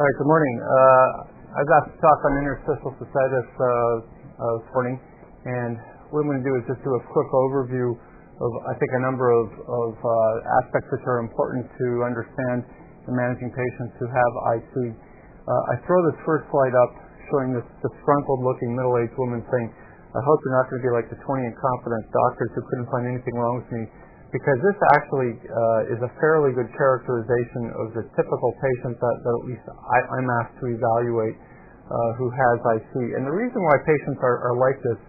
All right, good morning. I've got to talk on interstitial cystitis this morning, and what I'm going to do is just do a quick overview of, I think, a number of aspects which are important to understand in managing patients who have IC. I throw this first slide up showing this disgruntled-looking middle-aged woman saying, I hope you're not going to be like the 20 incompetent doctors who couldn't find anything wrong with me, because this actually is a fairly good characterization of the typical patient that at least I'm asked to evaluate who has IC. And the reason why patients are like this,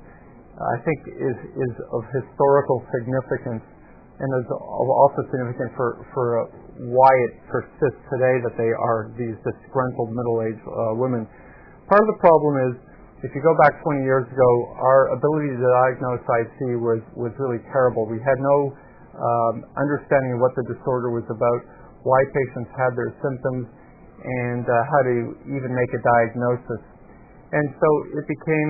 I think, is of historical significance, and is also significant for why it persists today that they are these disgruntled middle-aged women. Part of the problem is, if you go back 20 years ago, our ability to diagnose IC was really terrible. We had no understanding of what the disorder was about, why patients had their symptoms, and how to even make a diagnosis. And so it became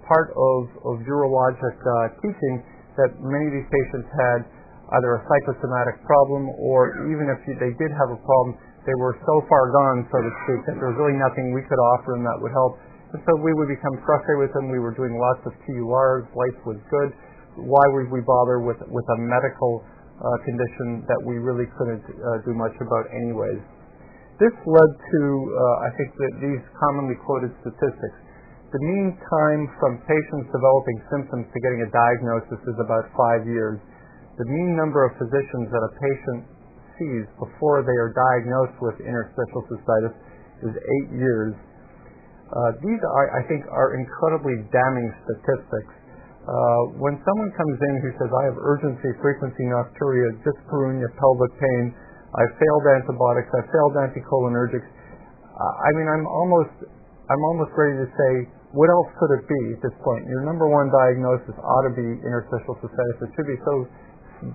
part of urologic teaching that many of these patients had either a psychosomatic problem, or even if they did have a problem, they were so far gone, so to speak, that there was really nothing we could offer them that would help. And so we would become frustrated with them. We were doing lots of TURs. Life was good. Why would we bother with a medical condition that we really couldn't do much about anyways? This led to, I think, these commonly quoted statistics. The mean time from patients developing symptoms to getting a diagnosis is about 5 years. The mean number of physicians that a patient sees before they are diagnosed with interstitial cystitis is 8 years. These, I think, are incredibly damning statistics. When someone comes in who says, I have urgency, frequency, nocturia, dyspareunia, pelvic pain, I've failed antibiotics, I've failed anticholinergics, I mean, I'm almost ready to say, what else could it be at this point? Your number one diagnosis ought to be interstitial cystitis. It should be so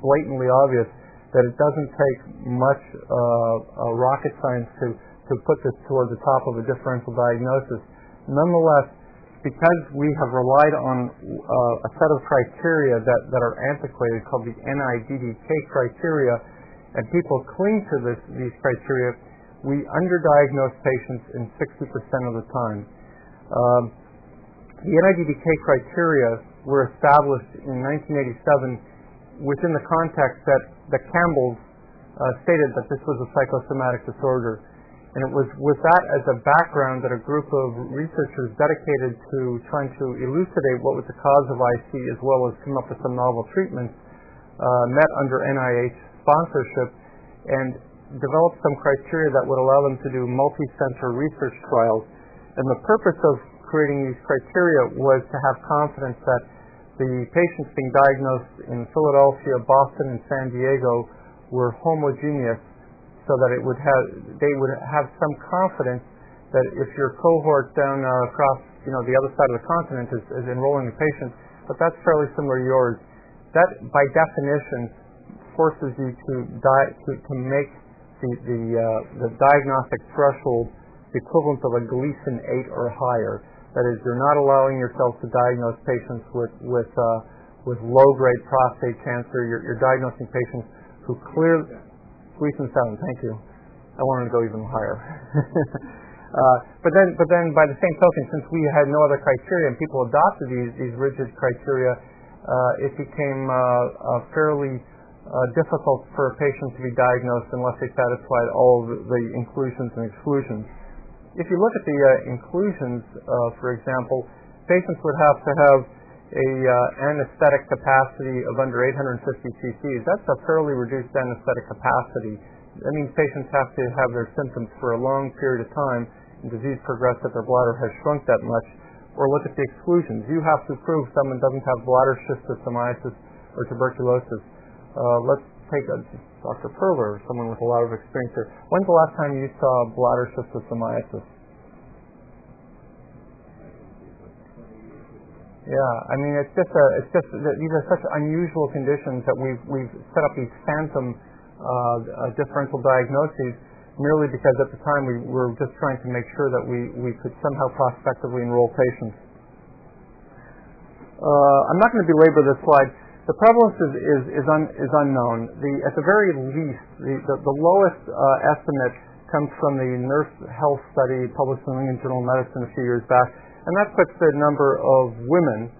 blatantly obvious that it doesn't take much rocket science to put this toward the top of a differential diagnosis. Nonetheless, because we have relied on a set of criteria that are antiquated called the NIDDK criteria, and people cling to these criteria, we underdiagnose patients in 60% of the time. The NIDDK criteria were established in 1987 within the context that the Campbells stated that this was a psychosomatic disorder. And it was with that as a background that a group of researchers dedicated to trying to elucidate what was the cause of IC, as well as come up with some novel treatments, met under NIH sponsorship and developed some criteria that would allow them to do multi-center research trials. And the purpose of creating these criteria was to have confidence that the patients being diagnosed in Philadelphia, Boston, and San Diego were homogeneous, so that they would have some confidence that if your cohort down across the other side of the continent is enrolling a patient, but that's fairly similar to yours, that by definition forces you to make the diagnostic threshold the equivalent of a Gleason 8 or higher. That is, you're not allowing yourself to diagnose patients with low-grade prostate cancer. You're diagnosing patients who clearly Gleason 7, thank you. I wanted to go even higher. But then, by the same token, since we had no other criteria and people adopted these rigid criteria, it became fairly difficult for a patient to be diagnosed unless they satisfied all of the inclusions and exclusions. If you look at the inclusions, for example, patients would have to have an anesthetic capacity of under 850 cc's. That's a fairly reduced anesthetic capacity. That means patients have to have their symptoms for a long period of time, and disease progressed that their bladder has shrunk that much. Or look at the exclusions. You have to prove someone doesn't have bladder schistosomiasis or tuberculosis. Let's take Dr. Perler, someone with a lot of experience here. When's the last time you saw bladder schistosomiasis? Yeah, I mean, it's just these are such unusual conditions that we've set up these phantom differential diagnoses merely because at the time we were just trying to make sure that we could somehow prospectively enroll patients. I'm not going to belabor this slide. The prevalence is unknown. At the very least, the lowest estimate comes from the Nurse Health Study published in the New England Journal of Medicine a few years back, and that puts the number of women,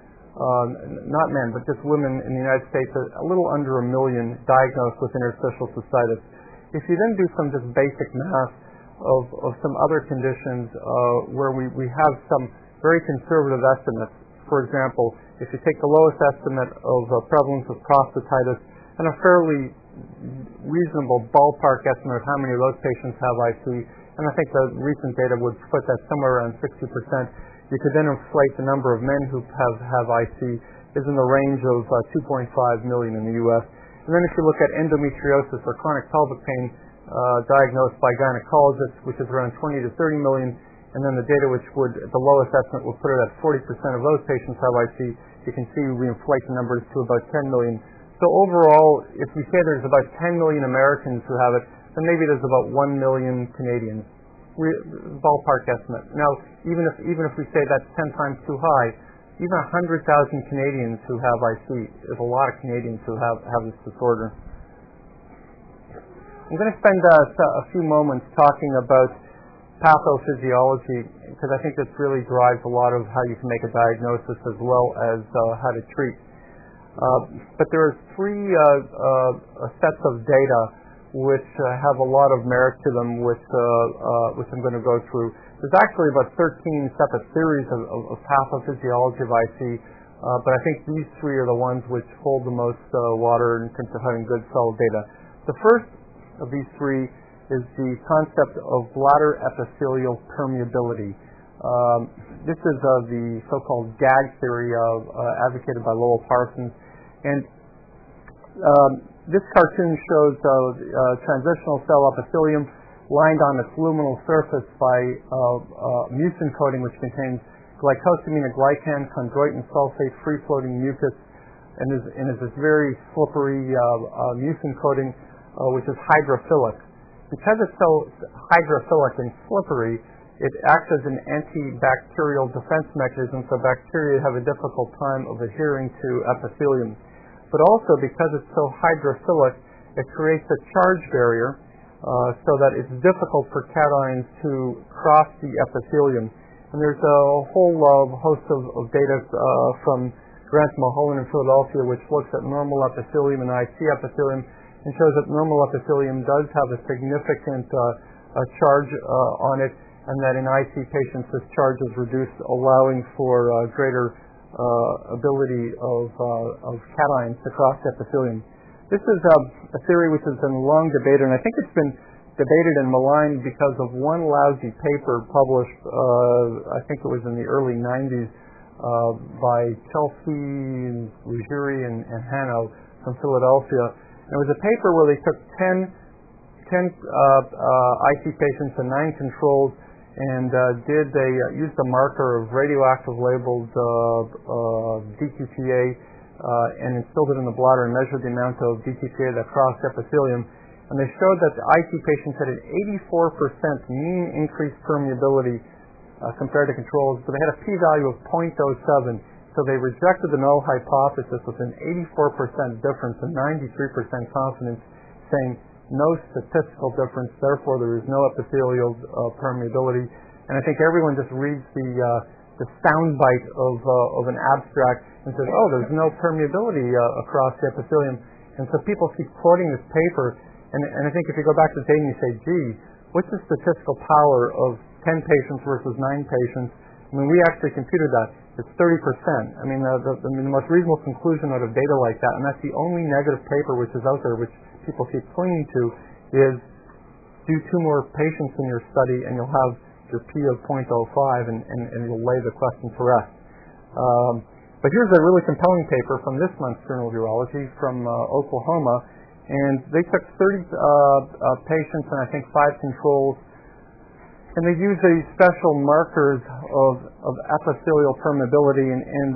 not men, but just women in the United States, a little under 1 million diagnosed with interstitial cystitis. If you then do some just basic math of some other conditions where we have some very conservative estimates, for example, if you take the lowest estimate of prevalence of prostatitis and a fairly reasonable ballpark estimate of how many of those patients have IC, and I think the recent data would put that somewhere around 60%, you could then inflate the number of men who have IC is in the range of 2.5 million in the U.S. And then if you look at endometriosis or chronic pelvic pain diagnosed by gynecologists, which is around 20 to 30 million, and then the data which would, the lowest estimate would put it at 40% of those patients have IC, you can see we inflate the numbers to about 10 million. So overall, if we say there's about 10 million Americans who have it, then maybe there's about 1 million Canadians. Ballpark estimate. Now, even if we say that's 10 times too high, even 100,000 Canadians who have IC is a lot of Canadians who have this disorder. I'm going to spend a few moments talking about pathophysiology because I think this really drives a lot of how you can make a diagnosis as well as how to treat. But there are three sets of data which have a lot of merit to them, which I'm going to go through. There's actually about 13 separate theories of pathophysiology of IC, but I think these three are the ones which hold the most water in terms of having good solid data. The first of these three is the concept of bladder epithelial permeability. This is the so-called GAG theory advocated by Lowell Parsons, and this cartoon shows transitional cell epithelium lined on its luminal surface by mucin coating, which contains glycosaminoglycan, chondroitin sulfate, free-floating mucus, and is this very slippery mucin coating, which is hydrophilic. Because it's so hydrophilic and slippery, it acts as an antibacterial defense mechanism, so bacteria have a difficult time of adhering to epithelium. But also, because it's so hydrophilic, it creates a charge barrier so that it's difficult for cations to cross the epithelium. And there's a whole host of data from Grant Mulholland in Philadelphia which looks at normal epithelium and IC epithelium and shows that normal epithelium does have a significant charge on it, and that in IC patients this charge is reduced, allowing for greater ability of cations to cross the epithelium. This is a theory which has been long debated, and I think it's been debated and maligned because of one lousy paper published, I think it was in the early 90s, by Chelsea, Ruggieri, and Hanno from Philadelphia. And it was a paper where they took 10 IC patients and 9 controls, and used a marker of radioactive labeled DQPA and instilled it in the bladder and measured the amount of DQPA that crossed epithelium. And they showed that the IC patients had an 84% mean increased permeability compared to controls, but they had a p-value of 0.07. So they rejected the null hypothesis with an 84% difference and 93% confidence, saying no statistical difference, therefore there is no epithelial permeability. And I think everyone just reads the soundbite of an abstract and says, oh, there's no permeability across the epithelium. And so people keep quoting this paper, and I think if you go back to the data and you say, gee, what's the statistical power of 10 patients versus 9 patients? I mean, we actually computed that. It's 30%. I mean, the most reasonable conclusion out of data like that, and that's the only negative paper which is out there, which people keep clinging to, is do 2 more patients in your study and you'll have your P of 0.05 and you'll lay the question to rest. But here's a really compelling paper from this month's Journal of Urology from Oklahoma, and they took 30 patients and I think 5 controls, and they used these special markers of epithelial permeability, and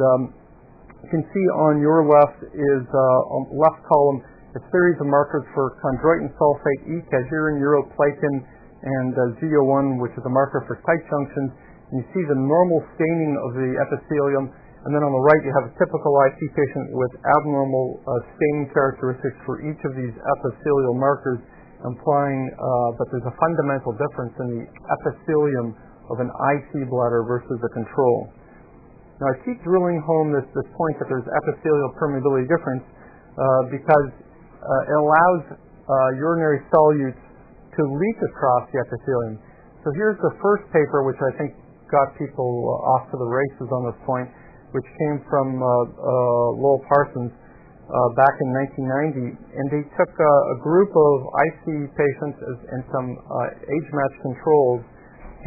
you can see on your left is on the left column a series of markers for chondroitin sulfate, E, cadherin, uroplakin, and ZO1, which is a marker for tight junctions. And you see the normal staining of the epithelium, and then on the right you have a typical IC patient with abnormal staining characteristics for each of these epithelial markers. implying that there's a fundamental difference in the epithelium of an IC bladder versus a control. Now, I keep drilling home this point that there's epithelial permeability difference because it allows urinary solutes to leak across the epithelium. So here's the first paper, which I think got people off to the races on this point, which came from Lowell Parsons back in 1990, and they took a group of IC patients and some age-matched controls,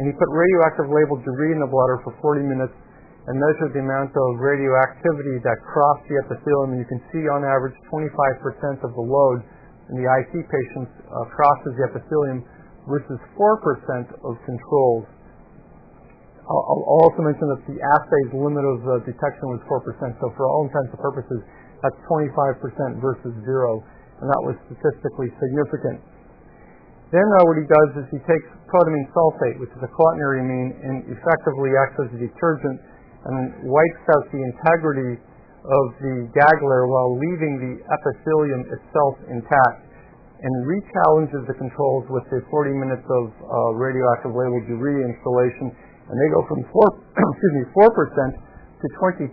and he put radioactive labeled urea in the bladder for 40 minutes and measured the amount of radioactivity that crossed the epithelium. And you can see on average 25% of the load in the IC patients crosses the epithelium versus 4% of controls. I'll also mention that the assay's limit of detection was 4%, so for all intents and purposes, that's 25% versus 0, and that was statistically significant. Then what he does is he takes protamine sulfate, which is a quaternary amine, and effectively acts as a detergent and wipes out the integrity of the gag layer while leaving the epithelium itself intact, and rechallenges the controls with the 40 minutes of radioactive labeled urea installation, and they go from 4% to 22%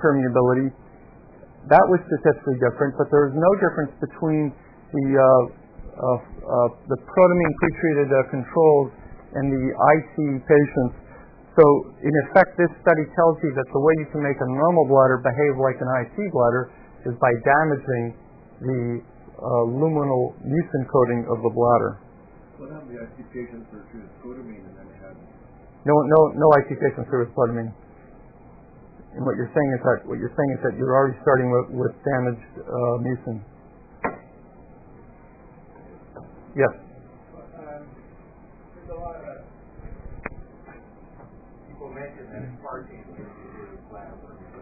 permeability. That was statistically different, but there was no difference between the protamine pretreated controls and the IC patients. So, in effect, this study tells you that the way you can make a normal bladder behave like an IC bladder is by damaging the luminal mucin coating of the bladder. What happened to the IC patients who were treated with protamine and then they had? No IC patients treated with protamine. And what you're saying is that you're already starting with damaged mucin. Yes. There's a lot of people mention that it's parking to do bladder work, so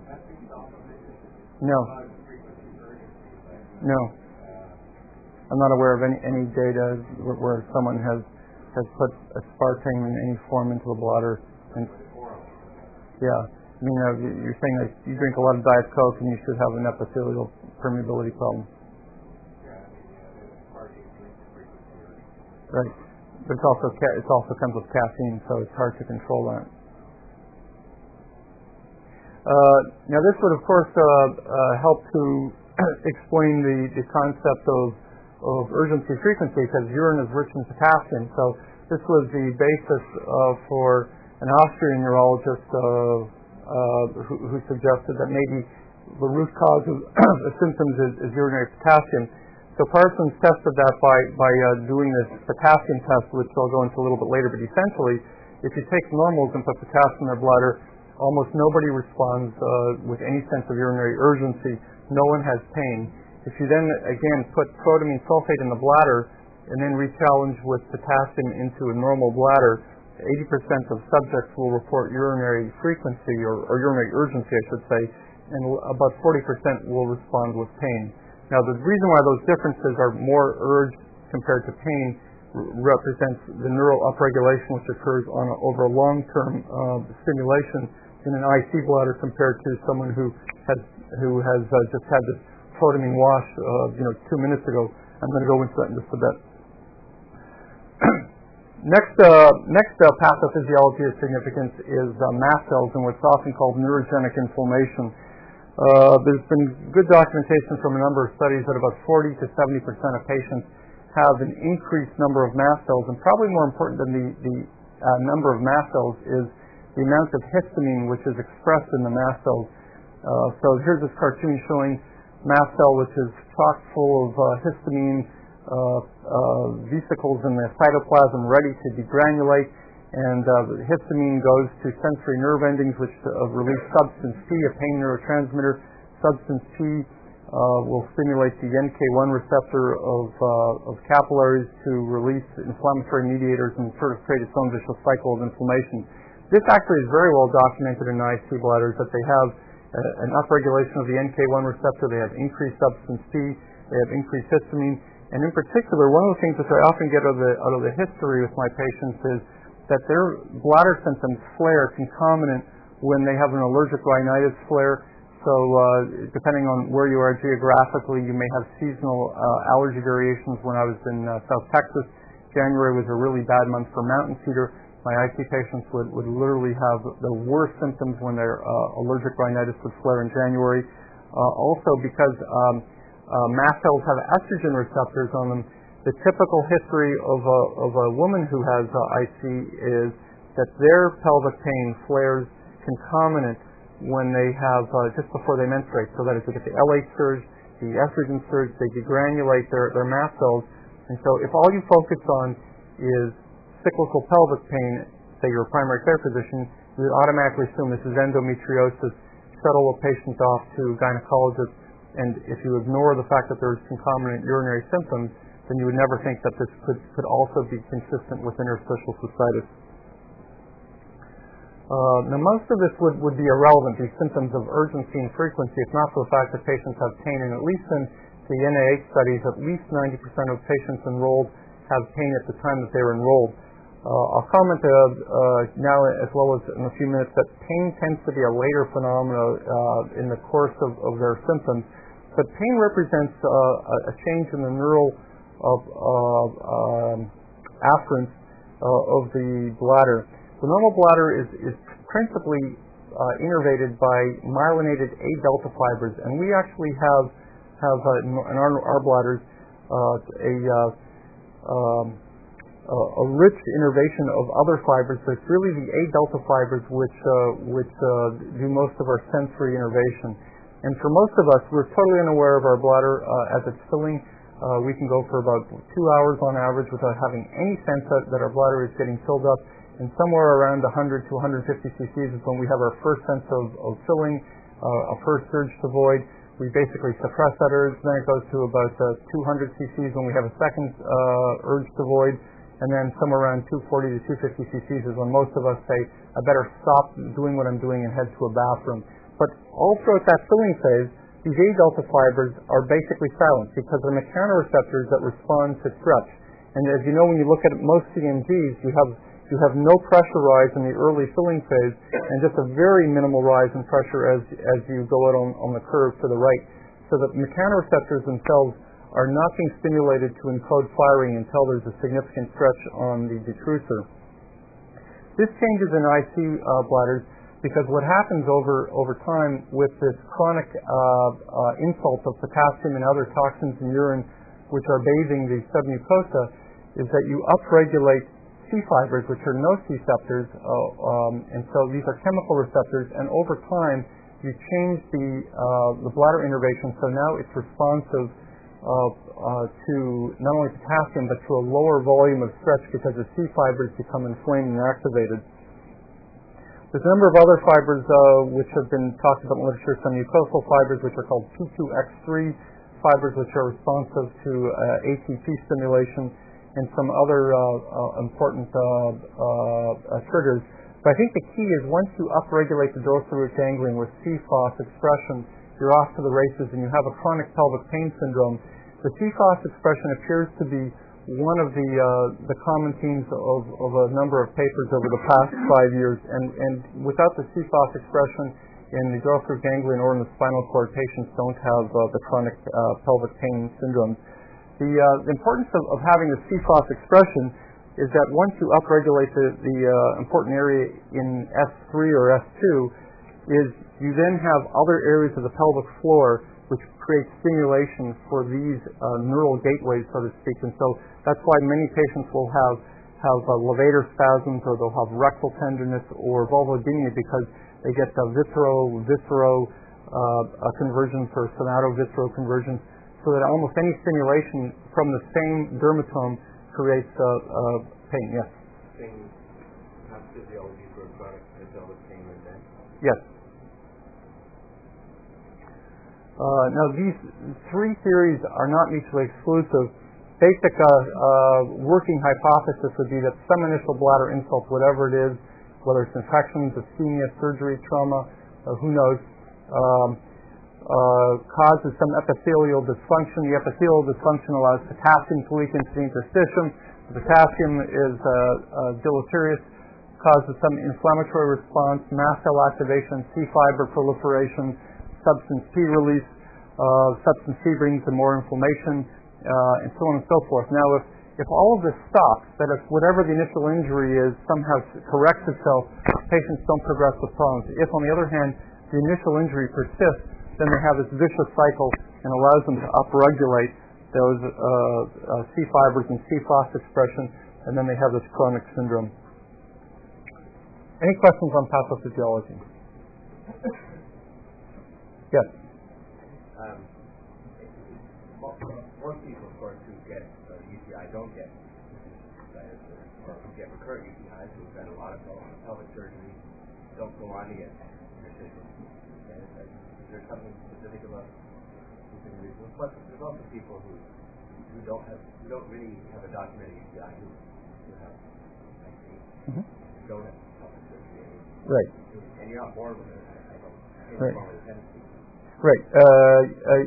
that's being self-sufficient. No. No. I'm not aware of any data where someone has put aspartame in any form into the bladder. Yeah. I mean, you're saying that you drink a lot of Diet Coke and you should have an epithelial permeability problem. Right. But it also comes with caffeine, so it's hard to control that. Now, this would, of course, help to explain the concept of urgency frequency, because urine is rich in potassium. So this was the basis for an Austrian urologist who suggested that maybe the root cause of the symptoms is urinary potassium. So Parsons tested that by doing this potassium test, which I'll go into a little bit later. But essentially, if you take normals and put potassium in their bladder, almost nobody responds with any sense of urinary urgency. No one has pain. If you then, again, put protamine sulfate in the bladder and then rechallenge with potassium into a normal bladder, 80% of subjects will report urinary frequency or urinary urgency, I should say, and about 40% will respond with pain. Now, the reason why those differences are more urge compared to pain represents the neural upregulation which occurs over a long-term stimulation in an IC bladder compared to someone who has just had this protamine wash 2 minutes ago. I'm going to go into that in just a bit. Next pathophysiology of significance is mast cells and what's often called neurogenic inflammation. There's been good documentation from a number of studies that about 40 to 70% of patients have an increased number of mast cells, and probably more important than the number of mast cells is the amount of histamine which is expressed in the mast cells. So here's this cartoon showing mast cell which is chock full of histamine vesicles in the cytoplasm ready to degranulate, and the histamine goes to sensory nerve endings which release substance P, a pain neurotransmitter. Substance P will stimulate the NK1 receptor of capillaries to release inflammatory mediators and sort of create its own vicious cycle of inflammation. This actually is very well documented in IC bladders, that they have an upregulation of the NK1 receptor, they have increased substance P, they have increased histamine, and in particular, one of the things that I often get out of the history with my patients is that their bladder symptoms flare concomitant when they have an allergic rhinitis flare. So So depending on where you are geographically, you may have seasonal allergy variations. When I was in South Texas, January was a really bad month for mountain cedar. My IT patients would literally have the worst symptoms when their allergic rhinitis would flare in January. Also, because mast cells have estrogen receptors on them, the typical history of a woman who has IC is that their pelvic pain flares concomitant when they have just before they menstruate. So that is, they get the LH surge, the estrogen surge, they degranulate their mast cells. And so if all you focus on is cyclical pelvic pain, say you're a primary care physician, you would automatically assume this is endometriosis, shuttle a patient off to gynecologist, and if you ignore the fact that there's concomitant urinary symptoms, then you would never think that this could also be consistent with interstitial cystitis. Now, most of this would be irrelevant, these symptoms of urgency and frequency, if not for the fact that patients have pain. And at least in the NIH studies, at least 90% of patients enrolled have pain at the time that they're enrolled. I'll comment now, as well as in a few minutes, that pain tends to be a later phenomenon in the course of their symptoms. But pain represents a change in the neural afferents of the bladder. The normal bladder is principally innervated by myelinated A delta fibers, and we actually have in our bladders a rich innervation of other fibers, but it's really the A delta fibers which do most of our sensory innervation. And for most of us, we're totally unaware of our bladder as it's filling. We can go for about 2 hours on average without having any sense that our bladder is getting filled up. And somewhere around 100 to 150 cc's is when we have our first sense of filling, a first urge to void. We basically suppress that urge, then it goes to about 200 cc's when we have a second urge to void, and then somewhere around 240 to 250 cc's is when most of us say, I better stop doing what I'm doing and head to a bathroom. But all throughout that filling phase, these A delta fibers are basically silent because they're mechanoreceptors that respond to stretch. And as you know, when you look at most CMGs, you have no pressure rise in the early filling phase and just a very minimal rise in pressure as you go out on the curve to the right. So the mechanoreceptors themselves are not being stimulated to encode firing until there's a significant stretch on the detrusor. This changes in IC bladders because what happens over time with this chronic insult of potassium and other toxins in urine which are bathing the submucosa is that you upregulate C fibers, which are nociceptors, and so these are chemical receptors, and over time you change the bladder innervation, so now it's responsive to not only potassium but to a lower volume of stretch because the C fibers become inflamed and activated. There's a number of other fibers which have been talked about in literature, some mucosal fibers which are called P2X3 fibers which are responsive to ATP stimulation, and some other important triggers. But I think the key is once you upregulate the dorsal root ganglion with CFOS expression, you're off to the races and you have a chronic pelvic pain syndrome. The CFOS expression appears to be one of the common themes of a number of papers over the past 5 years. And without the CFOS expression in the dorsal root ganglion or in the spinal cord, patients don't have the chronic pelvic pain syndrome. The importance of having the CFOS expression is that once you upregulate the important area in S3 or S2, is you then have other areas of the pelvic floor which create stimulation for these neural gateways, so to speak. And so that's why many patients will have levator spasms, or they'll have rectal tenderness or vulvodynia because they get viscero convergence or somato-viscero convergence, so that almost any stimulation from the same dermatome creates pain. Yes? Same physiology for chronic pelvic pain and then? Yes. Now, these three theories are not mutually exclusive. Basic working hypothesis would be that some initial bladder insult, whatever it is, whether it's infections, ischemia, surgery, trauma, who knows, causes some epithelial dysfunction. The epithelial dysfunction allows potassium to leak into the interstitium. The potassium is deleterious, causes some inflammatory response, mast cell activation, C fiber proliferation, substance P release. Substance P brings in more inflammation, and so on and so forth. Now, if all of this stops, that if whatever the initial injury is somehow corrects itself, patients don't progress with problems. If, on the other hand, the initial injury persists, then they have this vicious cycle and allows them to upregulate those C fibers and C-phos expression, and then they have this chronic syndrome. Any questions on pathophysiology? Yes. Most people, of course, who get UTI don't get cystitis, or who get recurrent UTIs, who've done a lot of pelvic surgery, don't go on to get interstitial cystitis. Is there something specific about specific reasons? But there's also people who don't really have a documented UTI who have IC, don't have pelvic surgery. Right. And you're not born with it. I don't think right. Born with a tendency. Right.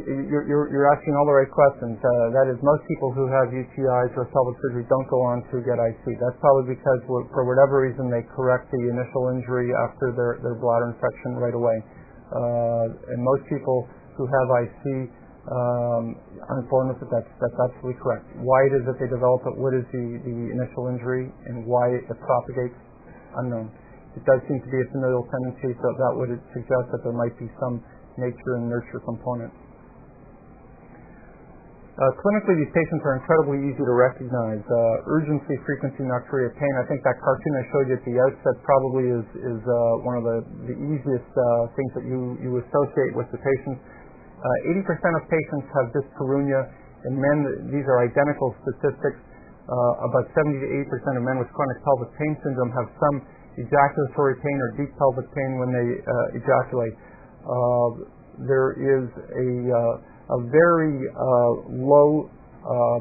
You're asking all the right questions. That is, most people who have UTIs or pelvic surgery don't go on to get IC. That's probably because, for whatever reason, they correct the initial injury after their bladder infection right away. And most people who have IC aren't born with it. That's absolutely correct. Why it is that they develop it, what is the initial injury, and why it propagates, unknown. It does seem to be a familial tendency, so that would suggest that there might be some nature and nurture component. Clinically, these patients are incredibly easy to recognize. Urgency, frequency, nocturia, pain. I think that cartoon I showed you at the outset probably is one of the easiest things that you associate with the patients. 80% of patients have dyspareunia. In men, these are identical statistics. About 70 to 80% of men with chronic pelvic pain syndrome have some ejaculatory pain or deep pelvic pain when they ejaculate. There is a very low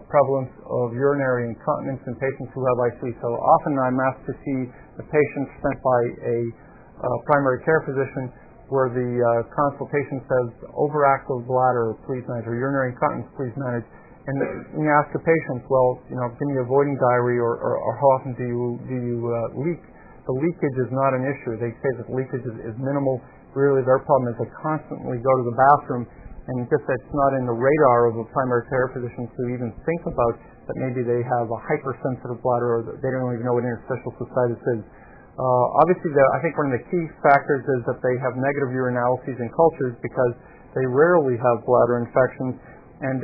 prevalence of urinary incontinence in patients who have IC. So often I'm asked to see the patient sent by a primary care physician where the consultation says overactive bladder, please manage, or urinary incontinence, please manage. And you ask the patient, well, give me avoiding diarrhea, or how often do you leak? The leakage is not an issue. They say that leakage is minimal. Really, their problem is they constantly go to the bathroom, and just that's not in the radar of a primary care physician to even think about that maybe they have a hypersensitive bladder, or they don't even know what interstitial cystitis is. Obviously, I think one of the key factors is that they have negative urinalyses in cultures because they rarely have bladder infections, and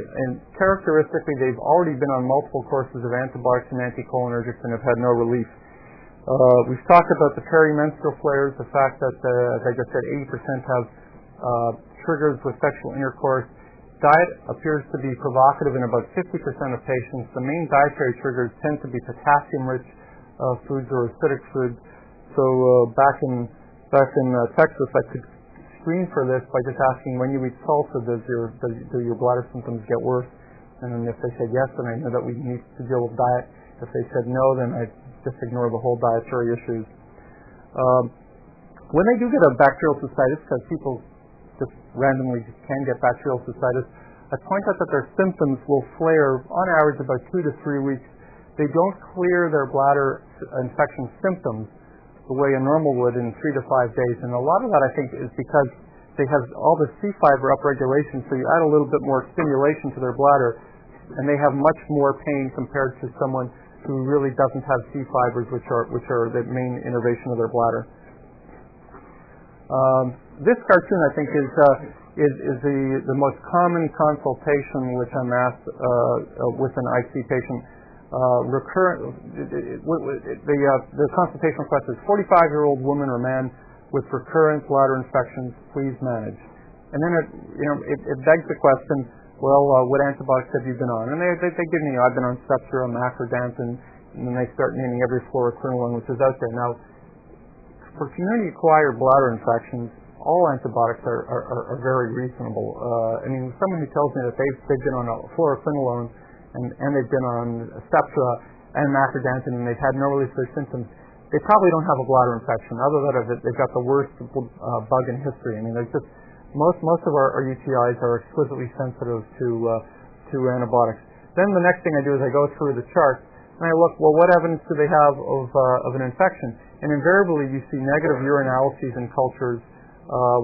characteristically, they've already been on multiple courses of antibiotics and anticholinergics and have had no relief. We've talked about the perimenstrual flares, the fact that, as I just said, 80% have triggers with sexual intercourse. Diet appears to be provocative in about 50% of patients. The main dietary triggers tend to be potassium-rich foods or acidic foods. So back in Texas, I could screen for this by just asking, when you eat salsa, do your bladder symptoms get worse? And then if they said yes, then I know that we need to deal with diet. If they said no, then I just ignore the whole dietary issues. When they do get a bacterial cystitis, because people just randomly can get bacterial cystitis, I point out that their symptoms will flare on average about 2 to 3 weeks. They don't clear their bladder infection symptoms the way a normal would in 3 to 5 days, and a lot of that I think is because they have all the C fiber upregulation, so you add a little bit more stimulation to their bladder, and they have much more pain compared to someone who really doesn't have C fibers, which are the main innervation of their bladder. This cartoon, I think, is the most common consultation which I'm asked with an IC patient. The consultation request is 45-year-old woman or man with recurrent bladder infections, please manage. And then it begs the question, well, what antibiotics have you been on? And they give me, I've been on Septra, Macrodant, and then they start naming every fluoroquinolone which is out there. Now, for community-acquired bladder infections, all antibiotics are very reasonable. Someone who tells me that they've been on a fluoroquinolone and they've been on Septra and Macrodant and they've had no relief of their symptoms, they probably don't have a bladder infection. Other than that, they've got the worst bug in history. There's just most of our UTIs are exquisitely sensitive to antibiotics. Then the next thing I do is I go through the chart and I look, well, what evidence do they have of an infection? And invariably, you see negative urinalyses in cultures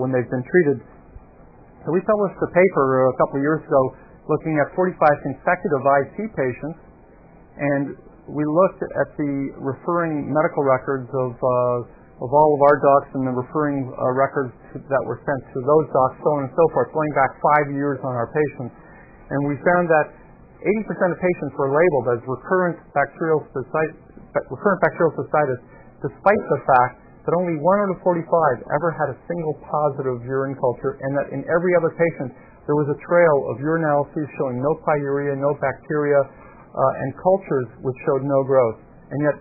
when they've been treated. So we published a paper a couple of years ago looking at 45 consecutive IC patients, and we looked at the referring medical records of all of our docs and the referring records that were sent to those docs, so on and so forth, going back 5 years on our patients. And we found that 80% of patients were labeled as recurrent bacterial cystitis, despite the fact that only 1 out of 45 ever had a single positive urine culture, and that in every other patient there was a trail of urinalysis showing no pyuria, no bacteria, and cultures which showed no growth. And yet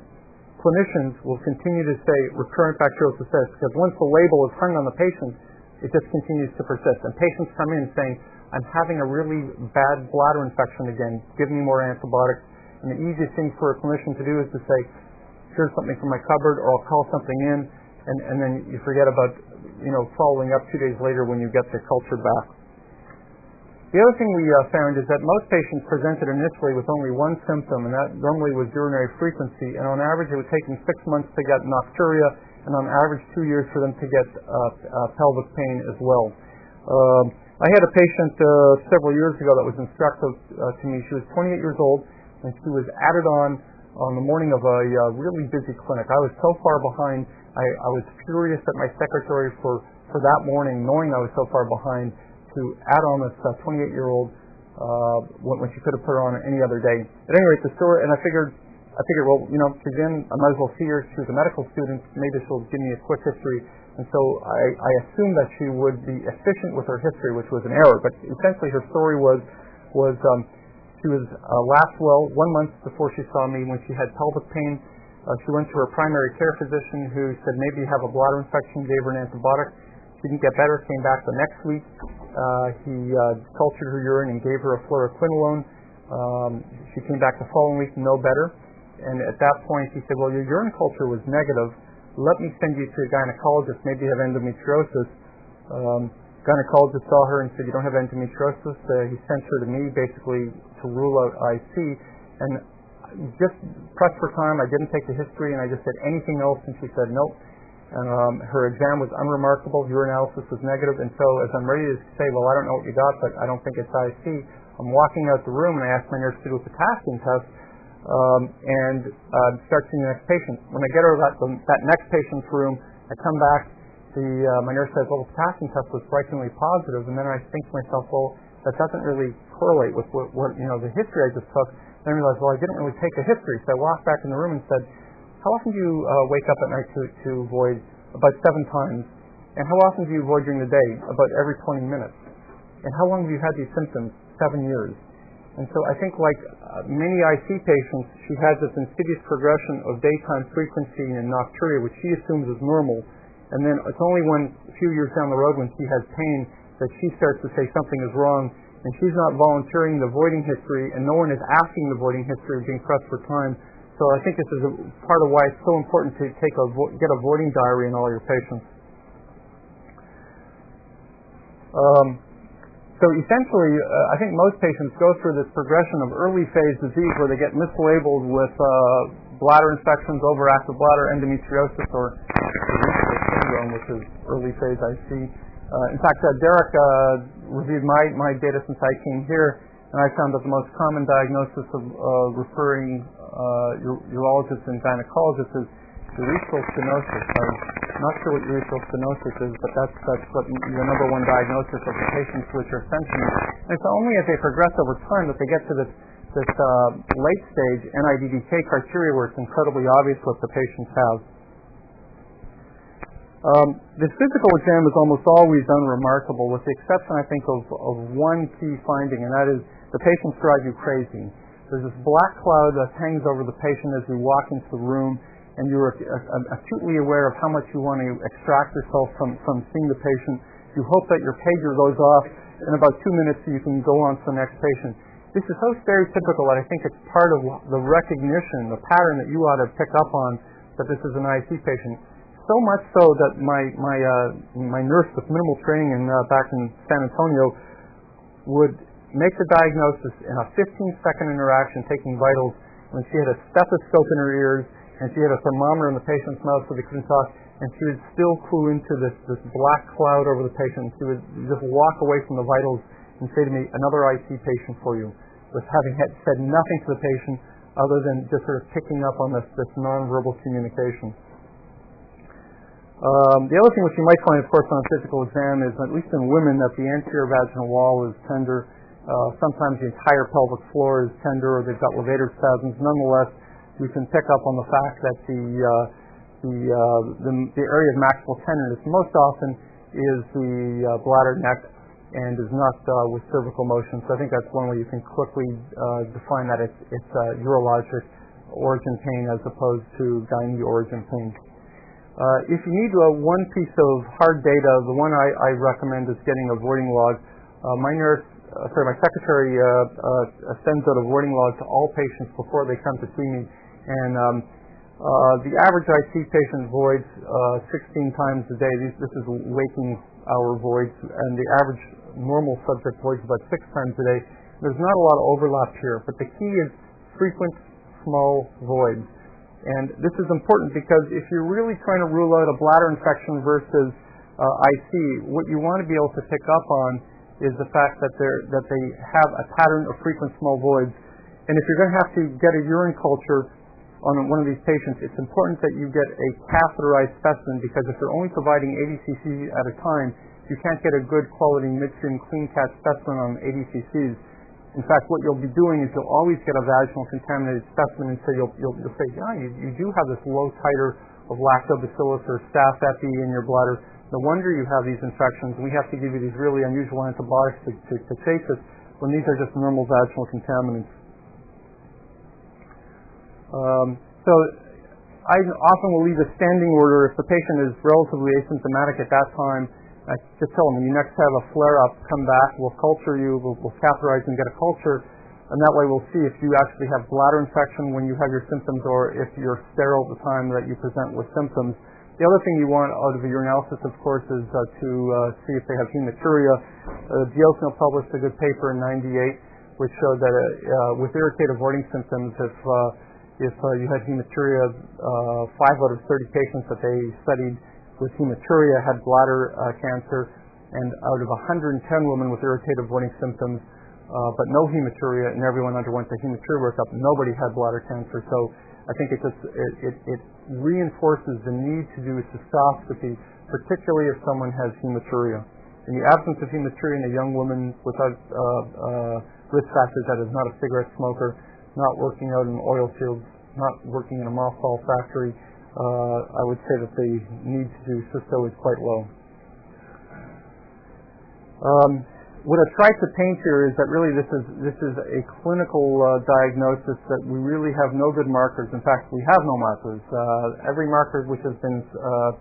clinicians will continue to say recurrent bacterial cystitis because once the label is hung on the patient, it just continues to persist. And patients come in saying, I'm having a really bad bladder infection again, give me more antibiotics. And the easiest thing for a clinician to do is to say, here's something from my cupboard, or I'll call something in, and then you forget about following up 2 days later when you get the culture back. The other thing we found is that most patients presented initially with only one symptom, and that normally was urinary frequency, and on average it would take them 6 months to get nocturia, and on average 2 years for them to get pelvic pain as well. I had a patient several years ago that was instructive to me. She was 28 years old, and she was added on the morning of a really busy clinic. I was so far behind, I was furious at my secretary for that morning, knowing I was so far behind, to add on this 28-year-old when she could have put her on any other day. At any rate, the story, and I figured, well, she's in, I might as well see her. She was a medical student. Maybe she'll give me a quick history. And so I assumed that she would be efficient with her history, which was an error. But essentially, her story was she was last well 1 month before she saw me when she had pelvic pain. She went to her primary care physician, who said maybe you have a bladder infection, gave her an antibiotic. She didn't get better, came back the next week. He cultured her urine and gave her a fluoroquinolone. She came back the following week, no better. And at that point, he said, well, your urine culture was negative. Let me send you to a gynecologist. Maybe you have endometriosis. Gynecologist saw her and said, you don't have endometriosis. He sent her to me, basically, to rule out IC. And just pressed for time. I didn't take the history, and I just said anything else, and she said nope. And her exam was unremarkable. Urinalysis was negative. And so as I'm ready to say, well, I don't know what you got, but I don't think it's IC, I'm walking out the room, and I ask my nurse to do a potassium test and start seeing the next patient. When I get her that next patient's room, I come back. My nurse says, well, the potassium test was strikingly positive. And then I think to myself, well, that doesn't really correlate with what the history I just took. Then I realized, well, I didn't really take a history. So I walked back in the room and said, how often do you wake up at night to void? About 7 times. And how often do you void during the day? About every 20 minutes. And how long have you had these symptoms? 7 years. And so I think, like many IC patients, she has this insidious progression of daytime frequency and nocturia, which she assumes is normal. And then it's only when a few years down the road, when she has pain, that she starts to say something is wrong, and she's not volunteering the voiding history, and no one is asking the voiding history, being pressed for time. So I think this is a part of why it's so important to get a voiding diary in all your patients. So essentially, I think most patients go through this progression of early phase disease where they get mislabeled with bladder infections, overactive bladder, endometriosis, or urethral syndrome, which is early phase IC. In fact, Derek reviewed my data since I came here, and I found that the most common diagnosis of referring urologists and gynecologists is urethral stenosis. I'm not sure what urethral stenosis is, but that's what the number one diagnosis of the patients which are sent to me. And it's only as they progress over time that they get to this late stage NIDDK criteria where it's incredibly obvious what the patients have. This physical exam is almost always unremarkable, with the exception, I think, of one key finding, and that is the patients drive you crazy. There's this black cloud that hangs over the patient as you walk into the room, and you're acutely aware of how much you want to extract yourself from seeing the patient. You hope that your pager goes off in about 2 minutes so you can go on to the next patient. This is so stereotypical that I think it's part of the recognition, the pattern that you ought to pick up on that this is an IC patient. So much so that my nurse with minimal training back in San Antonio would make the diagnosis in a 15-second interaction taking vitals when she had a stethoscope in her ears and she had a thermometer in the patient's mouth so they couldn't talk, and she would still clue into this black cloud over the patient. She would just walk away from the vitals and say to me, "Another IC patient for you," with having said nothing to the patient other than just sort of picking up on this nonverbal communication. The other thing which you might find, of course, on a physical exam is, at least in women, that the anterior vaginal wall is tender. Sometimes the entire pelvic floor is tender, or they've got levator spasms. Nonetheless, we can pick up on the fact that the area of maximal tenderness most often is the bladder neck and is not with cervical motion. So I think that's one way you can quickly define that it's urologic origin pain as opposed to gynae origin pain. If you need one piece of hard data, the one I recommend is getting a voiding log. My secretary sends out a voiding log to all patients before they come to see me, and the average IC patient voids 16 times a day. This is waking hour voids, and the average normal subject voids about 6 times a day. There's not a lot of overlap here, but the key is frequent small voids. And this is important because if you're really trying to rule out a bladder infection versus IC, what you want to be able to pick up on is the fact that they have a pattern of frequent small voids. And if you're going to have to get a urine culture on one of these patients, it's important that you get a catheterized specimen, because if they're only providing 80 cc at a time, you can't get a good quality midstream clean cat specimen on 80 cc's. In fact, what you'll be doing is you'll always get a vaginal contaminated specimen, and so you'll say, yeah, you do have this low titer of lactobacillus or staph epi in your bladder. No wonder you have these infections. We have to give you these really unusual antibiotics to chase it, when these are just normal vaginal contaminants. So I often will leave a standing order if the patient is relatively asymptomatic at that time. I just tell them, when you next have a flare-up, come back, we'll culture you, we'll catheterize and get a culture, and that way we'll see if you actually have bladder infection when you have your symptoms, or if you're sterile at the time that you present with symptoms. The other thing you want out of a urinalysis, of course, is to see if they have hematuria. Diosno published a good paper in '98, which showed that with irritative voiding symptoms, if you had hematuria, 5 out of 30 patients that they studied with hematuria had bladder cancer, and out of 110 women with irritative voiding symptoms but no hematuria, and everyone underwent the hematuria workup, nobody had bladder cancer. So I think it reinforces the need to do a cystoscopy, particularly if someone has hematuria. In the absence of hematuria in a young woman without risk factors, that is not a cigarette smoker, not working out in oil fields, not working in a mothball factory, I would say that the need to do cysto is quite low. What I've tried to paint here is that really this is a clinical diagnosis that we really have no good markers. In fact, we have no markers. Every marker which has been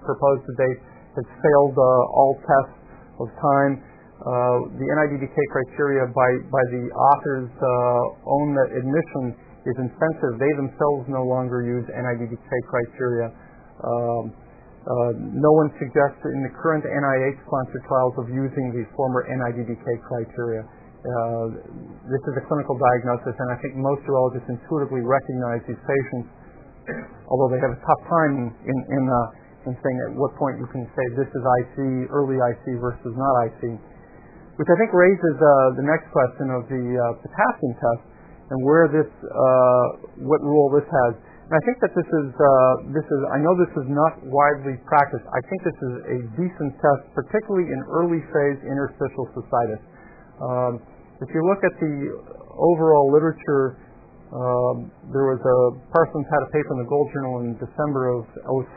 proposed to date has failed all tests of time. The NIDDK criteria by the authors' own admission is offensive. They themselves no longer use NIDDK criteria. No one suggests in the current NIH-sponsored trials of using the former NIDDK criteria. This is a clinical diagnosis, and I think most urologists intuitively recognize these patients, although they have a tough time in saying at what point you can say this is IC, early IC versus not IC, which I think raises the next question of the potassium test, and where what role this has. And I think that this is, I know this is not widely practiced. I think this is a decent test, particularly in early phase interstitial cystitis. If you look at the overall literature, there was Parsons had a paper in the Gold Journal in December of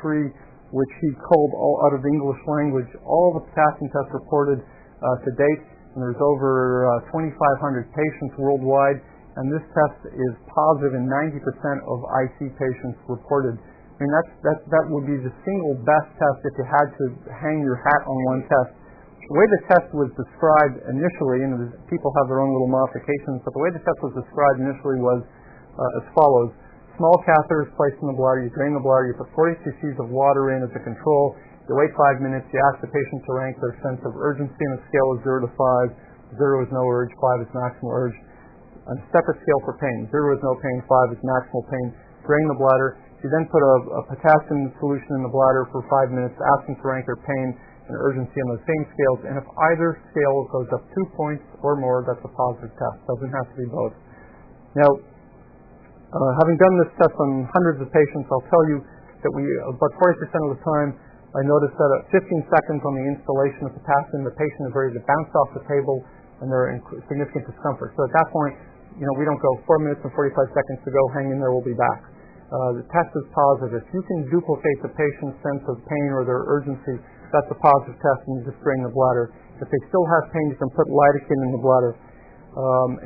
'03, which he culled all out of the English language, all the potassium tests reported to date, and there's over 2,500 patients worldwide. And this test is positive in 90% of IC patients reported. I mean, that would be the single best test if you had to hang your hat on one test. The way the test was described initially, and people have their own little modifications, but the way the test was described initially was as follows. Small catheters placed in the bladder, you drain the bladder, you put 40 cc's of water in as a control, you wait 5 minutes, you ask the patient to rank their sense of urgency on a scale of 0 to 5. 0 is no urge, 5 is maximal urge. On a separate scale for pain, 0 is no pain, 5 is maximal pain. Drain the bladder, You then put a potassium solution in the bladder for 5 minutes, asking to rank their pain and urgency on those same scales. And if either scale goes up 2 points or more, that's a positive test. Doesn't have to be both. Now, having done this test on hundreds of patients, I'll tell you that about 40% of the time, I noticed that at 15 seconds on the installation of potassium, the patient is ready to bounce off the table and they're in significant discomfort. So at that point, we don't go 4 minutes and 45 seconds to go, hang in there, we'll be back. The test is positive. If you can duplicate the patient's sense of pain or their urgency, that's a positive test, and you just drain the bladder. If they still have pain, you can put lidocaine in the bladder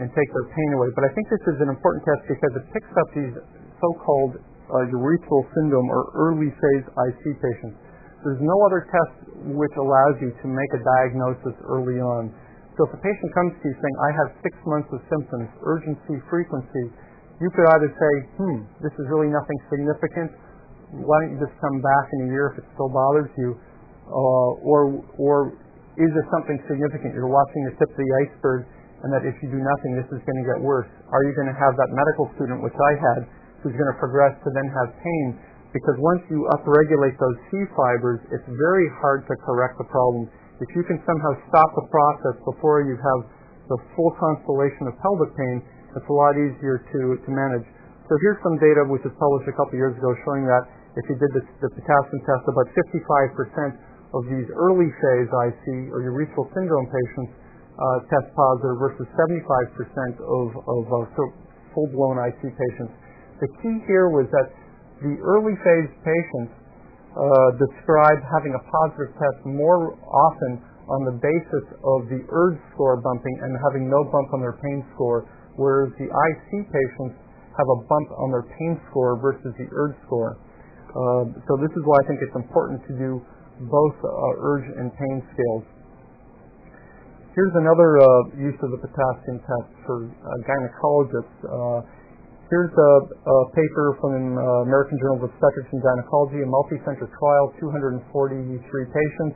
and take their pain away. But I think this is an important test because it picks up these so-called urethral syndrome or early phase IC patients. There's no other test which allows you to make a diagnosis early on. So if a patient comes to you saying, I have 6 months of symptoms, urgency, frequency, you could either say, this is really nothing significant. Why don't you just come back in a year if it still bothers you? Or is there something significant? You're watching the tip of the iceberg, and that if you do nothing, this is going to get worse. Are you going to have that medical student, which I had, who's going to progress to then have pain? Because once you upregulate those C fibers, it's very hard to correct the problem. If you can somehow stop the process before you have the full constellation of pelvic pain, it's a lot easier to manage. So here's some data which was published a couple years ago showing that if you did the potassium test, about 55% of these early phase IC or urethral syndrome patients test positive versus 75% of full-blown IC patients. The key here was that the early phase patients described having a positive test more often on the basis of the URG score bumping and having no bump on their pain score, whereas the IC patients have a bump on their pain score versus the URG score. So this is why I think it's important to do both URG and pain scales. Here's another use of the potassium test for gynecologists. Here's a paper from the American Journal of Obstetrics and Gynecology, a multi-center trial, 243 patients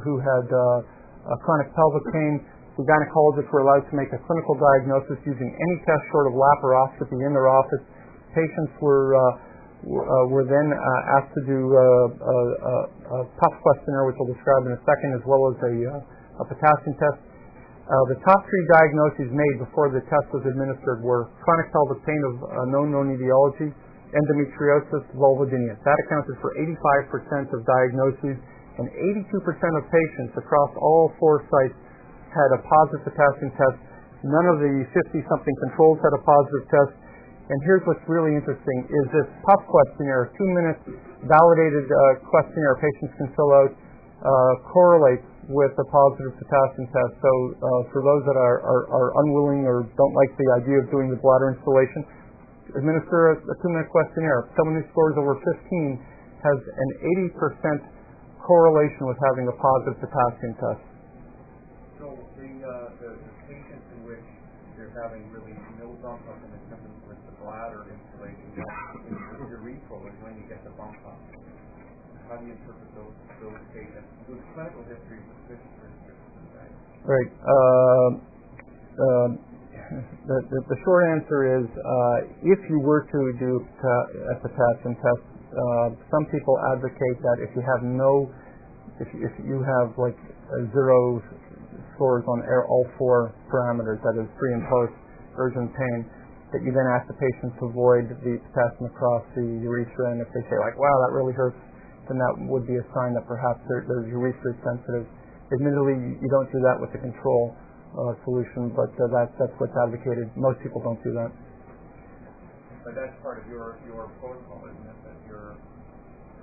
who had chronic pelvic pain. The gynecologists were allowed to make a clinical diagnosis using any test short of laparoscopy in their office. Patients were then asked to do a tough questionnaire, which I'll describe in a second, as well as a potassium test. The top 3 diagnoses made before the test was administered were chronic pelvic pain of known etiology, endometriosis, vulvodynia. That accounted for 85% of diagnoses, and 82% of patients across all 4 sites had a positive potassium test. None of the 50-something controls had a positive test. And here's what's really interesting is this PUF questionnaire, 2-minute validated questionnaire patients can fill out, correlates with a positive potassium test. So for those that are unwilling or don't like the idea of doing the bladder installation, administer a 2-minute questionnaire. Someone who scores over 15 has an 80% correlation with having a positive potassium test. So the patients in which they're having really no bump up in the symptoms with the bladder installation, the urethral is when you get the bump up. How do you interpret those patients? With clinical history is sufficient for description, right? Right. The short answer is if you were to do a potassium test, some people advocate that if you have if you have like 0 scores on all 4 parameters, that is pre and post urgent pain, that you then ask the patient to avoid the potassium across the urethra, and if they say like, wow, that really hurts, then that would be a sign that perhaps they're urethra sensitive. Admittedly, you don't do that with the control solution, but that's what's advocated. Most people don't do that. But that's part of your protocol, isn't it? That you're...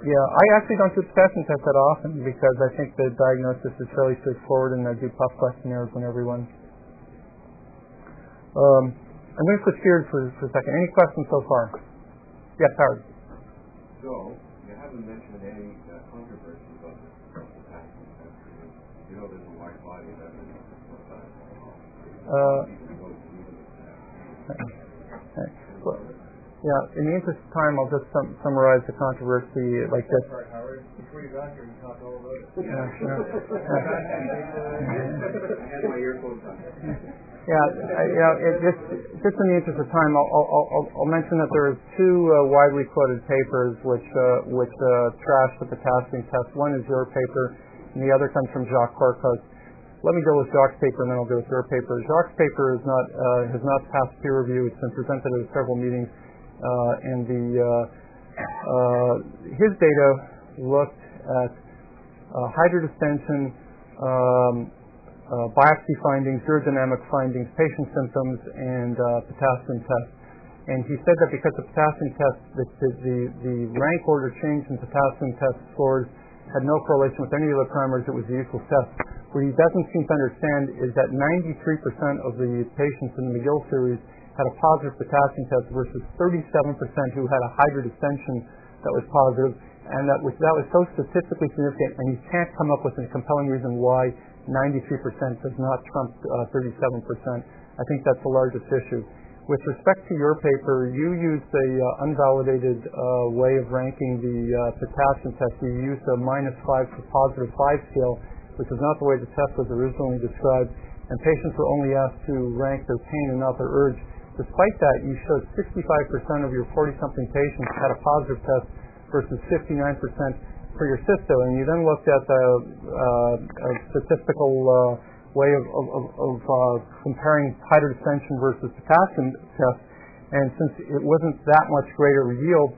Yeah, I actually don't do potassium tests that often because I think the diagnosis is fairly straightforward, and I do PUF questionnaires on everyone. I'm going to switch gears for a second. Any questions so far? Yes, Howard. So, you haven't mentioned any controversy about the potassium test. You know there's a wide body of evidence for that. Yeah, in the interest of time, I'll just summarize the controversy like this. Sorry, Howard. Before you got here, you talked all about it. Yeah. I had my earphones on. Just in the interest of time, I'll mention that there are two widely quoted papers which trash the potassium test. One is your paper, and the other comes from Jacques Corcos. Let me go with Jacques' paper, and then I'll go with your paper. Jacques' paper has not passed peer review. It's been presented at several meetings, and his data looked at hydrodistension, biopsy findings, urodynamic findings, patient symptoms, and potassium tests. And he said that because the potassium test, the rank order change in potassium test scores had no correlation with any of the primers. It was the usual test. What he doesn't seem to understand is that 93% of the patients in the McGill series had a positive potassium test versus 37% who had a hydrodistension that was positive, and that was so statistically significant, and you can't come up with a compelling reason why 93% does not trump 37%. I think that's the largest issue. With respect to your paper, you used a unvalidated way of ranking the potassium test. You used a -5 to +5 scale, which is not the way the test was originally described, and patients were only asked to rank their pain and not their urge. Despite that, you showed 65% of your 40-something patients had a positive test versus 59% for your cysto, and you then looked at a statistical way of comparing hydrodistension versus potassium test, and since it wasn't that much greater yield,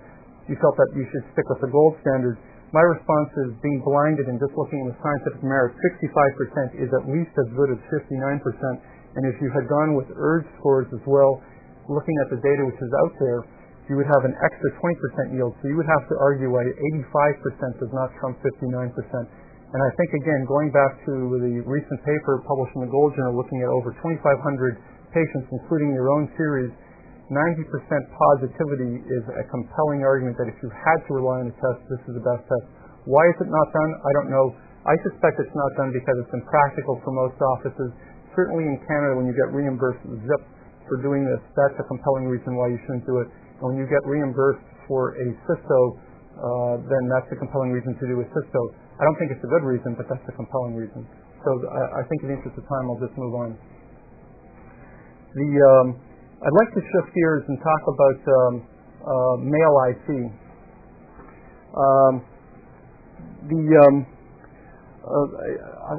you felt that you should stick with the gold standard. My response is, being blinded and just looking at the scientific merit, 65% is at least as good as 59%, and if you had gone with urge scores as well, looking at the data which is out there, you would have an extra 20% yield. So you would have to argue why 85% does not trump 59%. And I think, again, going back to the recent paper published in the Gold Journal looking at over 2,500 patients, including your own series, 90% positivity is a compelling argument that if you had to rely on a test, this is the best test. Why is it not done? I don't know. I suspect it's not done because it's impractical for most offices. Certainly in Canada, when you get reimbursed zip for doing this, that's a compelling reason why you shouldn't do it. And when you get reimbursed for a cysto, then that's a compelling reason to do a cysto. I don't think it's a good reason, but that's a compelling reason. So I think in the interest of time, I'll just move on. I'd like to shift gears and talk about male IC.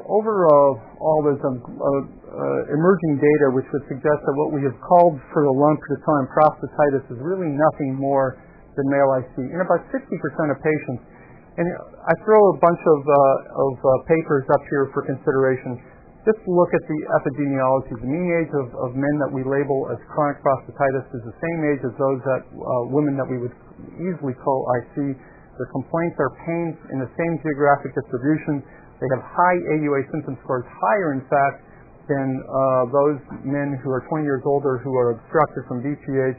Overall, there's emerging data which would suggest that what we have called for a long period of time prostatitis is really nothing more than male IC in about 60% of patients. And I throw a bunch of papers up here for consideration. Just look at the epidemiology. The mean age of men that we label as chronic prostatitis is the same age as those that women that we would easily call IC. Their complaints are pains in the same geographic distribution. They have high AUA symptom scores, higher in fact than those men who are 20 years older who are obstructed from BPH.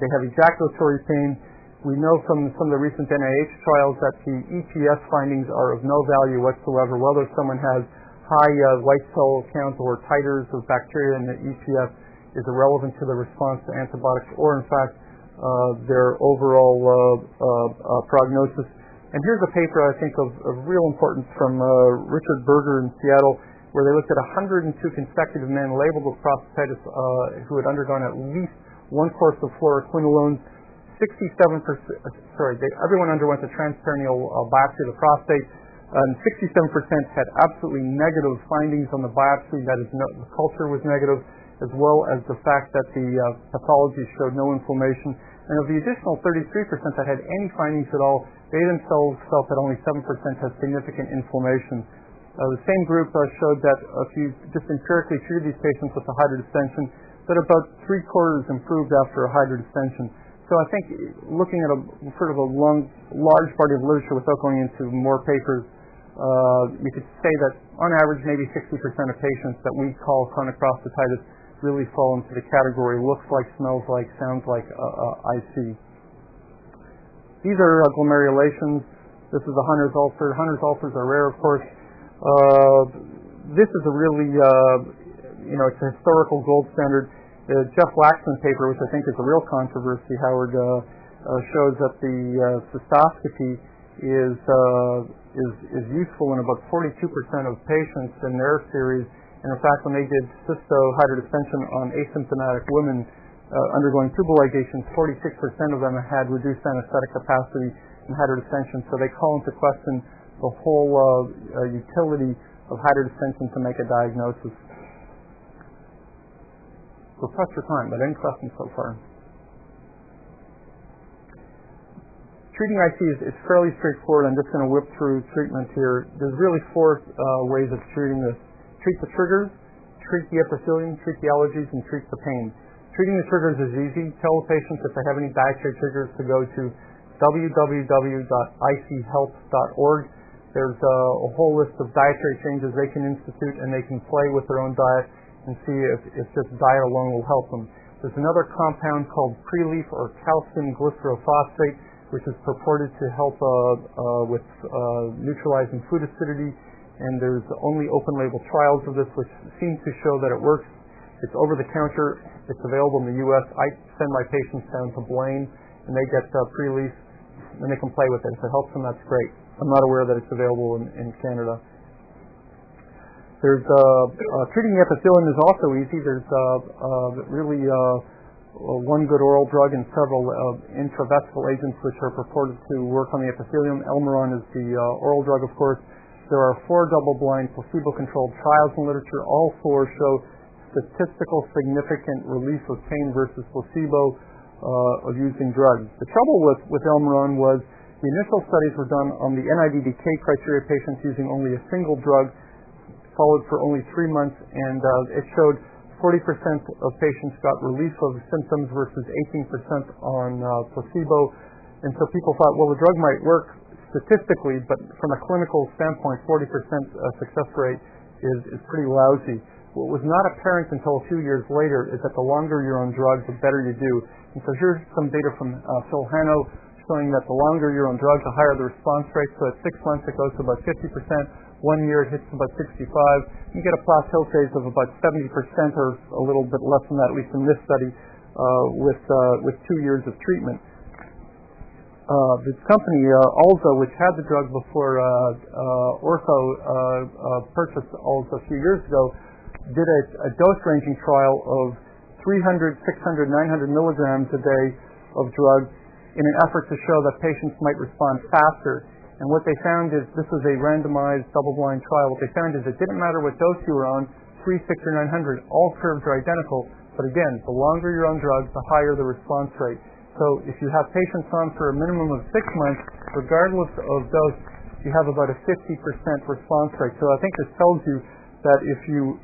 They have ejaculatory pain. We know from some of the recent NIH trials that the EPS findings are of no value whatsoever. Whether someone has high white cell count or titers of bacteria in the EPS is irrelevant to the response to antibiotics or, in fact, their overall prognosis. And here's a paper I think of real importance from Richard Berger in Seattle, where they looked at 102 consecutive men labeled with prostatitis who had undergone at least one course of fluoroquinolones. Everyone underwent a transperineal biopsy of the prostate, and 67% had absolutely negative findings on the biopsy. That is, the culture was negative, as well as the fact that the pathology showed no inflammation. And of the additional 33% that had any findings at all, they themselves felt that only 7% had significant inflammation. The same group showed that if you just empirically treated these patients with a hydrodistension, that about 3/4 improved after a hydrodistension. So I think looking at a sort of a large body of literature without going into more papers, you could say that on average maybe 60% of patients that we call chronic prostatitis really fall into the category looks like, smells like, sounds like IC. These are glomerulations. This is a Hunner's ulcer. Hunner's ulcers are rare, of course. This is a really, it's a historical gold standard. The Jeff Waxman paper, which I think is a real controversy, Howard, shows that the cystoscopy is useful in about 42% of patients in their series. And in fact, when they did cysto-hydrodistension on asymptomatic women undergoing tubal ligations, 46% of them had reduced anesthetic capacity and hydrodistension. So they call into question the whole utility of hydrodistension to make a diagnosis. We're pressed for time, but any questions so far? Treating IC is fairly straightforward. I'm just going to whip through treatment here. There's really four ways of treating this. Treat the triggers, treat the epithelium, treat the allergies, and treat the pain. Treating the triggers is easy. Tell the patients if they have any dietary triggers to go to www.ichealth.org. There's a whole list of dietary changes they can institute, and they can play with their own diet and see if just diet alone will help them. There's another compound called PRELEAF, or calcium glycerophosphate, which is purported to help with neutralizing food acidity, and there's only open-label trials of this which seem to show that it works. It's over-the-counter. It's available in the U.S. I send my patients down to Blaine, and they get PRELEAF, and they can play with it. If it helps them, that's great. I'm not aware that it's available in Canada. There's treating the epithelium is also easy. There's really one good oral drug and several intravesical agents which are purported to work on the epithelium. Elmiron is the oral drug, of course. There are 4 double-blind placebo-controlled trials in literature. All 4 show statistical significant relief of pain versus placebo of using drugs. The trouble with Elmiron was the initial studies were done on the NIDDK criteria patients using only a single drug, followed for only 3 months, and it showed 40% of patients got relief of symptoms versus 18% on placebo. And so people thought, well, the drug might work statistically, but from a clinical standpoint, 40% success rate is pretty lousy. What was not apparent until a few years later is that the longer you're on drugs, the better you do. And so here's some data from Phil Hanno showing that the longer you're on drugs, the higher the response rate. So at 6 months, it goes to about 50%. 1 year, it hits about 65. You get a plateau phase of about 70% or a little bit less than that, at least in this study, with 2 years of treatment. This company, Alza, which had the drug before Ortho purchased Alza a few years ago, did a dose-ranging trial of 300, 600, 900 milligrams a day of drug in an effort to show that patients might respond faster. And what they found is, this was a randomized double-blind trial, what they found is it didn't matter what dose you were on, 3, 6, or 900, all curves are identical. But again, the longer you're on drugs, the higher the response rate. So if you have patients on for a minimum of 6 months, regardless of dose, you have about a 50% response rate. So I think this tells you that if you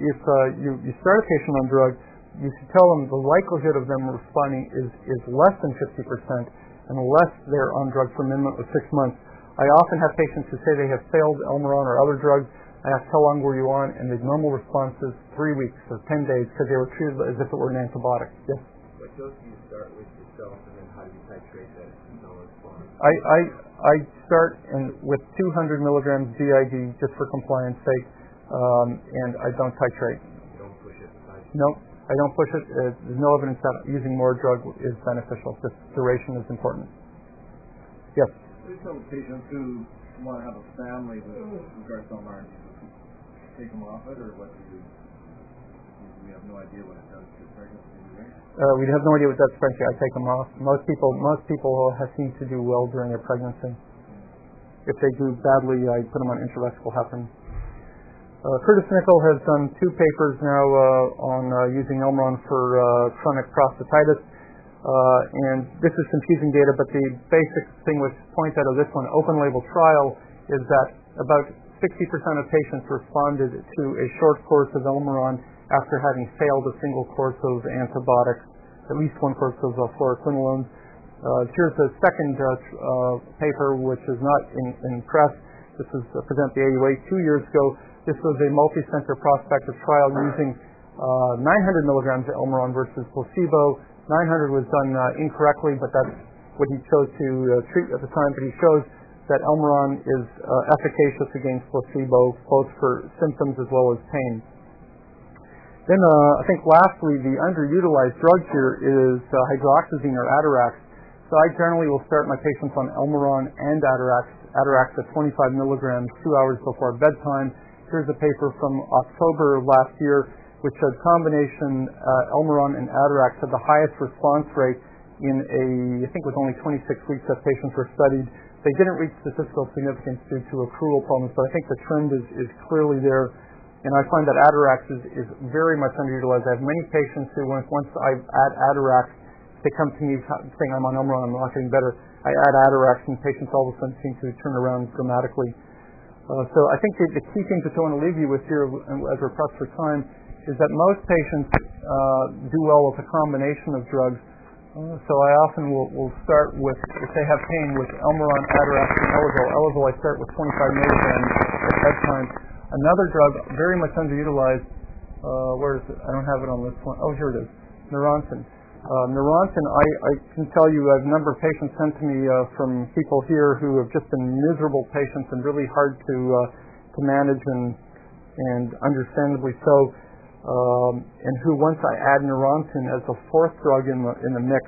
start a patient on drugs, you should tell them the likelihood of them responding is less than 50%, unless they're on drugs for a minimum of 6 months. I often have patients who say they have failed Elmiron or other drugs. I ask, how long were you on? And the normal response is 3 weeks or 10 days because they were treated as if it were an antibiotic. Yes? What dose do you start with yourself, and then how do you titrate that no response? I start with 200 milligrams BID just for compliance sake, and I don't titrate. You don't push it? No, I don't push it. There's no evidence that using more drug is beneficial. Just duration is important. Yes? We tell patients who want to have a family with regards to Elmiron, take them off it, or what do you? We have no idea what it does to pregnancy, right? We have no idea what it does to pregnancy. I take them off. Most people seem to do well during their pregnancy. If they do badly, I put them on intravesical heparin. Curtis Nickel has done 2 papers now on using Elmiron for chronic prostatitis. And this is confusing data, but the basic thing which points out of this one, open-label trial, is that about 60% of patients responded to a short course of Elmiron after having failed a single course of antibiotics, at least 1 course of fluoroquinolones. Here's a second paper, which is not in press. This was presented at the AUA 2 years ago. This was a multi-center prospective trial using 900 milligrams of Elmiron versus placebo. 900 was done incorrectly, but that's what he chose to treat at the time. But he shows that Elmiron is efficacious against placebo, both for symptoms as well as pain. Then I think lastly, the underutilized drug here is hydroxyzine or Atarax. So I generally will start my patients on Elmiron and Atarax at 25 milligrams 2 hours before bedtime. Here's a paper from October of last year which showed combination Elmiron and Atarax had the highest response rate in I think it was only 26 weeks that patients were studied. They didn't reach statistical significance due to accrual problems, but I think the trend is clearly there. And I find that Atarax is very much underutilized. I have many patients who, once I add Atarax, they come to me saying, I'm on Elmiron, I'm not getting better. I add Atarax, and patients all of a sudden seem to turn around dramatically. So I think the key thing that I want to leave you with here, as we're pressed for time, is that most patients do well with a combination of drugs. So I often will start with, if they have pain, with Elmiron, Atarax, and Elazol. Elazol I start with 25 milligrams at bedtime. Another drug, very much underutilized, where is it? I don't have it on this one. Oh, here it is, Neurontin. Neurontin, I can tell you a number of patients sent to me from people here who have just been miserable patients and really hard to manage and understandably so, and who once I add Neurontin as a fourth drug in the mix,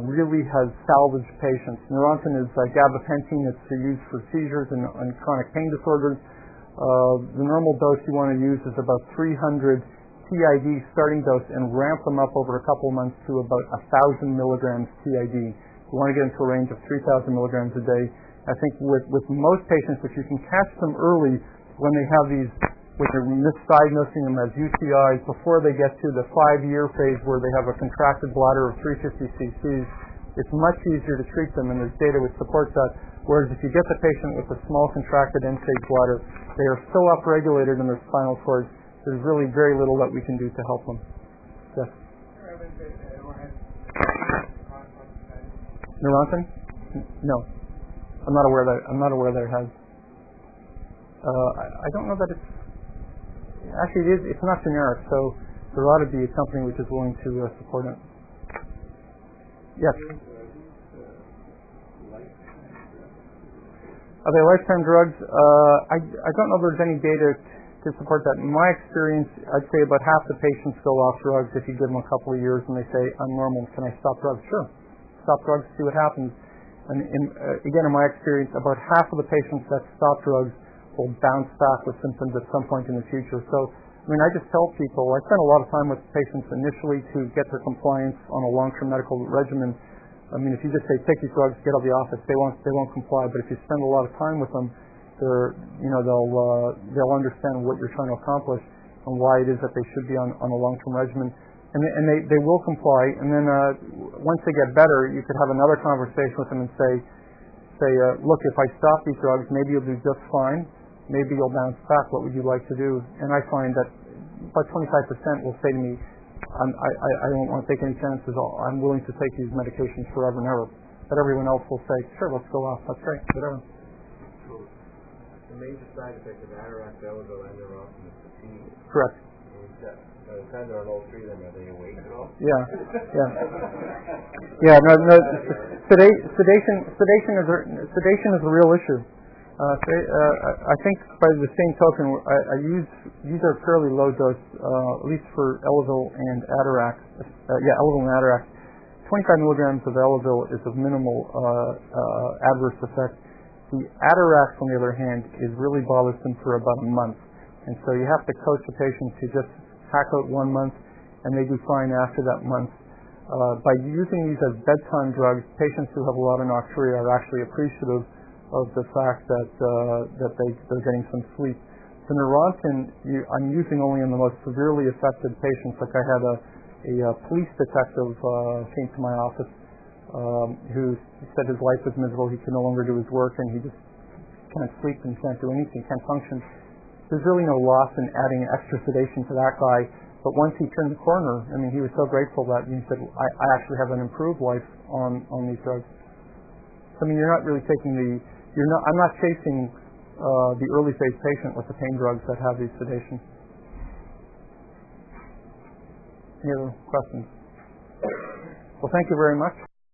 really has salvaged patients. Neurontin is gabapentin. It's used for seizures and chronic pain disorders. The normal dose you want to use is about 300 TID starting dose and ramp them up over a couple of months to about 1,000 milligrams TID. You want to get into a range of 3,000 milligrams a day. I think with most patients, if you can catch them early when they have these, when you're misdiagnosing them as UTIs, before they get to the 5-year phase where they have a contracted bladder of 350 cc's, it's much easier to treat them, and there's data which supports that. Whereas if you get the patient with a small contracted end-stage bladder, they are so upregulated in their spinal cord, there's really very little that we can do to help them. Yes? Neurontin? No. I'm not aware that it has. I don't know that it's... Actually, it is. It's not generic, so there ought to be a company which is willing to support it. Yes? Are they lifetime drugs? I don't know if there's any data to support that. In my experience, I'd say about half the patients go off drugs if you give them a couple of years and they say, I'm normal, can I stop drugs? Sure. Stop drugs, see what happens. And again, in my experience, about half of the patients that stop drugs will bounce back with symptoms at some point in the future. So, I mean, I just tell people, I spend a lot of time with patients initially to get their compliance on a long-term medical regimen. I mean, if you just say, take these drugs, get out of the office, they won't comply. But if you spend a lot of time with them, they'll understand what you're trying to accomplish and why it is that they should be on a long-term regimen. And they will comply. And then once they get better, you could have another conversation with them and say, look, if I stop these drugs, maybe you'll do just fine. Maybe you'll bounce back. What would you like to do? And I find that about 25% will say to me, I don't want to take any chances. I'm willing to take these medications forever and ever. But everyone else will say, sure, let's go off. That's great. Whatever. The major side effect of Atarax, Elazol, and Neurontin is fatigue. Correct. Kind of on all three of them, are they awake at all? Yeah. No. Sedation is a real issue. I think by the same token, these are fairly low dose, at least for Elazol and Atarax. Elazol and Atarax. 25 milligrams of Elazol is of minimal adverse effect. The Atarax, on the other hand, is really bothersome for about a month. And so you have to coach the patient to just hack out 1 month, and they do fine after that month. By using these as bedtime drugs, patients who have a lot of nocturia are actually appreciative of the fact that they're getting some sleep. The Neurontin, I'm using only in the most severely affected patients. Like I had a police detective came to my office who said his life was miserable. He could no longer do his work, and he just can't sleep and can't do anything, can't function. There's really no loss in adding extra sedation to that guy. But once he turned the corner, I mean, he was so grateful that he said, I actually have an improved life on these drugs. So, I mean, you're not really taking I'm not chasing the early phase patient with the pain drugs that have these sedation. Any other questions? Well, thank you very much.